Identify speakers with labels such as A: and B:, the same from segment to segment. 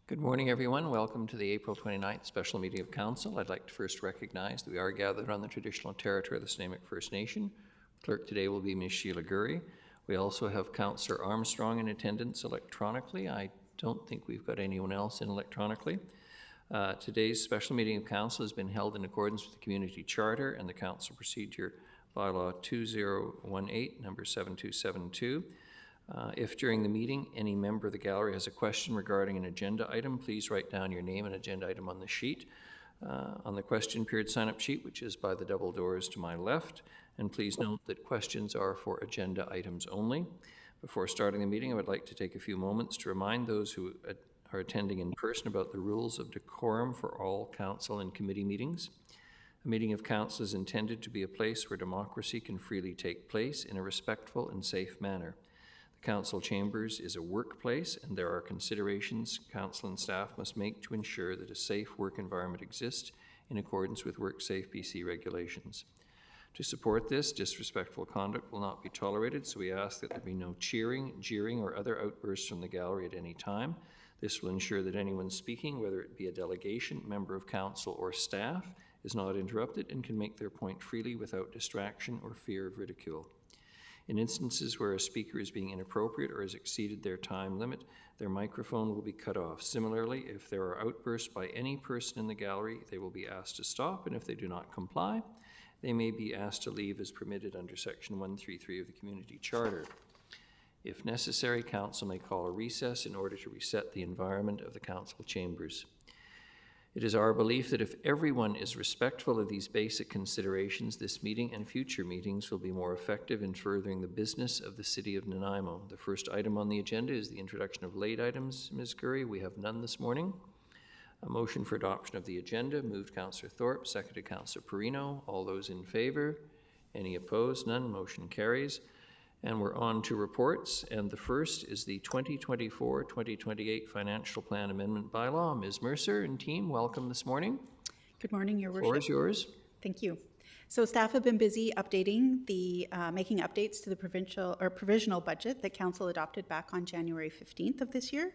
A: Good morning, everyone. Welcome to the April 29th special meeting of Council. I'd like to first recognize that we are gathered on the traditional territory of the Snuneymuxw First Nation. Clerk today will be Ms. Sheila Gurry. We also have Councillor Armstrong in attendance electronically. I don't think we've got anyone else in electronically. Today's special meeting of Council has been held in accordance with the Community Charter and the Council Procedure Bylaw 2018, number 7272. If during the meeting any member of the gallery has a question regarding an agenda item, please write down your name and agenda item on the sheet, on the question period sign-up sheet, which is by the double doors to my left. And please note that questions are for agenda items only. Before starting the meeting, I would like to take a few moments to remind those who are attending in person about the rules of decorum for all council and committee meetings. A meeting of council is intended to be a place where democracy can freely take place in a respectful and safe manner. Council chambers is a workplace, and there are considerations council and staff must make to ensure that a safe work environment exists in accordance with WorkSafe BC regulations. To support this, disrespectful conduct will not be tolerated, so we ask that there be no cheering, jeering, or other outbursts from the gallery at any time. This will ensure that anyone speaking, whether it be a delegation, member of council, or staff, is not interrupted and can make their point freely without distraction or fear of ridicule. In instances where a speaker is being inappropriate or has exceeded their time limit, their microphone will be cut off. Similarly, if there are outbursts by any person in the gallery, they will be asked to stop, and if they do not comply, they may be asked to leave as permitted under Section 133 of the Community Charter. If necessary, Council may call a recess in order to reset the environment of the Council chambers. It is our belief that if everyone is respectful of these basic considerations, this meeting and future meetings will be more effective in furthering the business of the City of Nanaimo. The first item on the agenda is the introduction of late items. Ms. Gurry, we have none this morning. A motion for adoption of the agenda, moved Councillor Thorpe, seconded Councillor Perino. All those in favour? Any opposed? None. Motion carries. And we're on to reports, and the first is the 2024-2028 Financial Plan Amendment Bylaw. Ms. Mercer and team, welcome this morning.
B: Good morning, Your Worship.
A: The floor is yours.
B: Thank you. So staff have been busy updating the, making updates to the provisional budget that Council adopted back on January 15th of this year.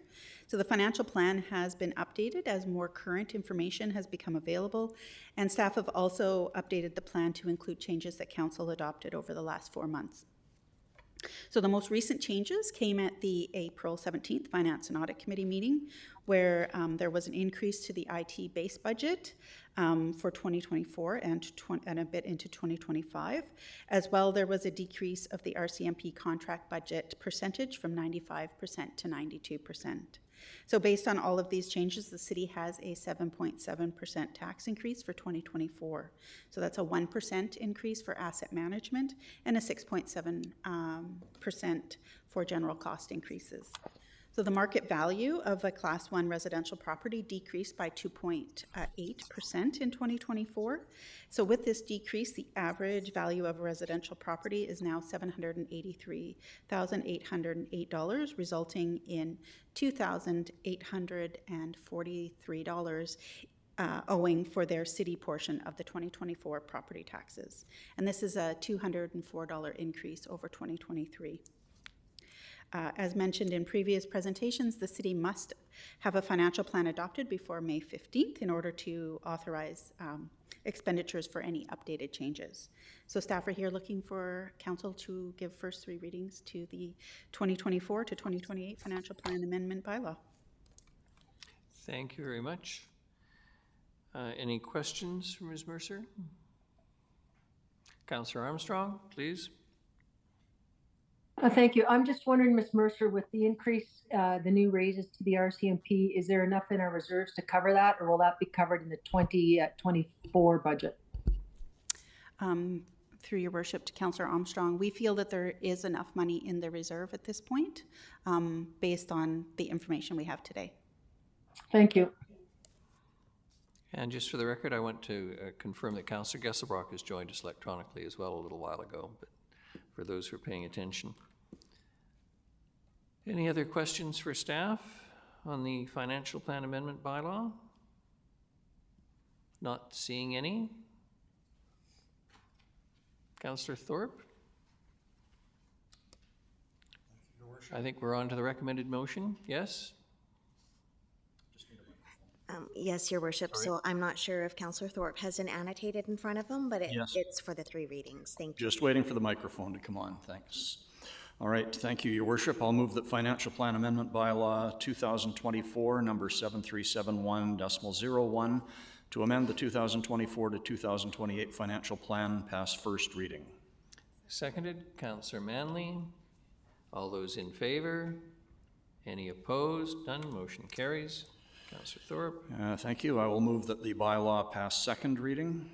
B: So the financial plan has been updated as more current information has become available, and staff have also updated the plan to include changes that Council adopted over the last 4 months. So the most recent changes came at the April 17th Finance and Audit Committee meeting, where there was an increase to the IT base budget for 2024 and a bit into 2025. As well, there was a decrease of the RCMP contract budget percentage from 95% to 92%. So based on all of these changes, the city has a 7.7% tax increase for 2024. So that's a 1% increase for asset management and a 6.7% for general cost increases. So the market value of a Class 1 residential property decreased by 2.8% in 2024. So with this decrease, the average value of a residential property is now $783,808, resulting in $2,843 owing for their city portion of the 2024 property taxes. And this is a $204 increase over 2023. As mentioned in previous presentations, the city must have a financial plan adopted before May 15th in order to authorize expenditures for any updated changes. So staff are here looking for Council to give first 3 readings to the 2024 to 2028 Financial Plan Amendment Bylaw.
A: Thank you very much. Any questions for Ms. Mercer? Councillor Armstrong, please.
C: Thank you. I'm just wondering, Ms. Mercer, with the increase, the new raises to the RCMP, is there enough in our reserves to cover that, or will that be covered in the 2024 budget?
B: Through Your Worship to Councillor Armstrong, we feel that there is enough money in the reserve at this point, based on the information we have today.
C: Thank you.
A: And just for the record, I want to confirm that Councillor Gesselbrock has joined us electronically as well a little while ago, but for those who are paying attention. Any other questions for staff on the Financial Plan Amendment Bylaw? Not seeing any. Councillor Thorpe? I think we're on to the recommended motion. Yes?
D: Just Yes, Your Worship. So I'm not sure if Councillor Thorpe has an annotated in front of him, but
E: Yes.
D: it's for the 3 readings. Thank you.
E: Just waiting for the microphone to come on, thanks. All right, thank you, Your Worship. I'll move that Financial Plan Amendment Bylaw 2024, number 7371.01, to amend the 2024 to 2028 financial plan pass first reading.
A: Seconded, Councillor Manley. All those in favor? Any opposed? None. Motion carries. Councillor Thorpe.
E: Thank you. I will move that the bylaw pass second reading.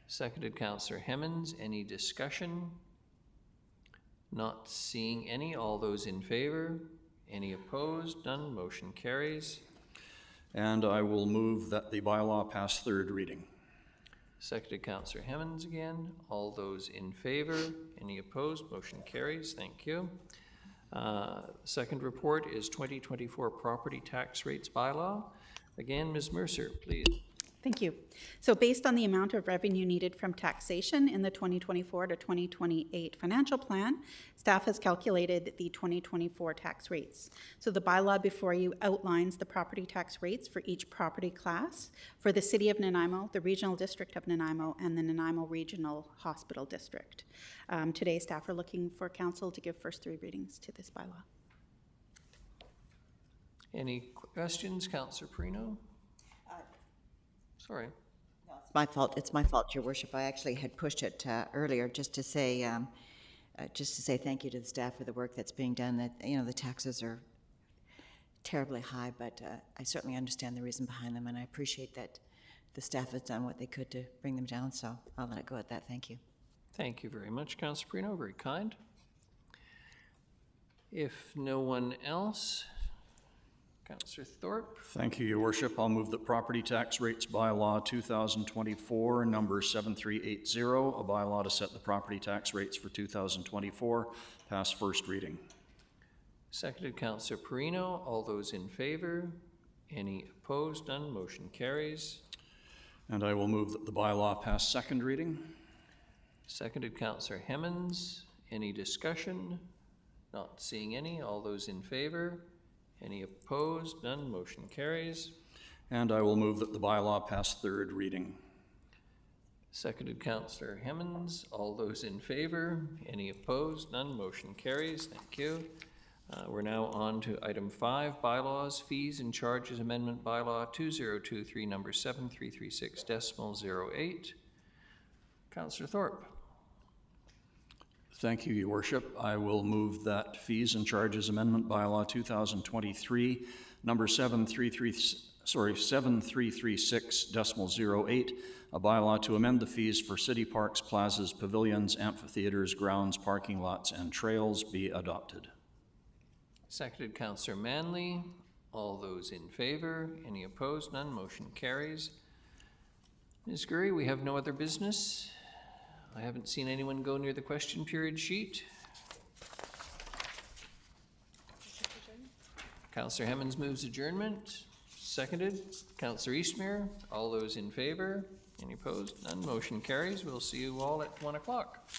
A: Seconded, Councillor Hemmens. Any discussion? Not seeing any. All those in favor? Any opposed? None. Motion carries.
E: And I will move that the bylaw pass third reading.
A: Seconded, Councillor Hemmens again. All those in favor? Any opposed? Motion carries. Thank you. Second report is 2024 property tax rates bylaw. Again, Ms. Mercer, please.
B: Thank you. So based on the amount of revenue needed from taxation in the 2024 to 2028 financial plan, staff has calculated the 2024 tax rates. So the bylaw before you outlines the property tax rates for each property class for the City of Nanaimo, the Regional District of Nanaimo, and the Nanaimo Regional Hospital District. Today, staff are looking for council to give first 3 readings to this bylaw.
A: Any questions, Councillor Perino? Sorry.
F: It's my fault, Your Worship. I actually had pushed it earlier just to say thank you to the staff for the work that's being done. That the taxes are terribly high, but I certainly understand the reason behind them, and I appreciate that the staff has done what they could to bring them down. So I'll let it go at that. Thank you.
A: Thank you very much, Councillor Perino. Very kind. If no one else, Councillor Thorpe.
E: Thank you, Your Worship. I'll move that property tax rates bylaw 2024, number 7380, a bylaw to set the property tax rates for 2024, pass first reading.
A: Seconded, Councillor Perino. All those in favor? Any opposed? None. Motion carries.
E: And I will move that the bylaw pass second reading.
A: Seconded, Councillor Hemmens. Any discussion? Not seeing any. All those in favor? Any opposed? None. Motion carries.
E: And I will move that the bylaw pass third reading.
A: Seconded, Councillor Hemmens. All those in favor? Any opposed? None. Motion carries. Thank you. We're now on to item 5, bylaws, fees and charges amendment bylaw 2023, number 7336.08. Councillor Thorpe.
E: Thank you, Your Worship. I will move that fees and charges amendment bylaw 2023, number 7336.08, a bylaw to amend the fees for city parks, plazas, pavilions, amphitheaters, grounds, parking lots, and trails be adopted.
A: Seconded, Councillor Manley. All those in favor? Any opposed? None. Motion carries. Ms. Gurry, we have no other business. I haven't seen anyone go near the question period sheet. Councillor Hemmens moves adjournment. Seconded. Councillor Eastmere. All those in favor? Any opposed? None. Motion carries. We'll see you all at 1 o'clock.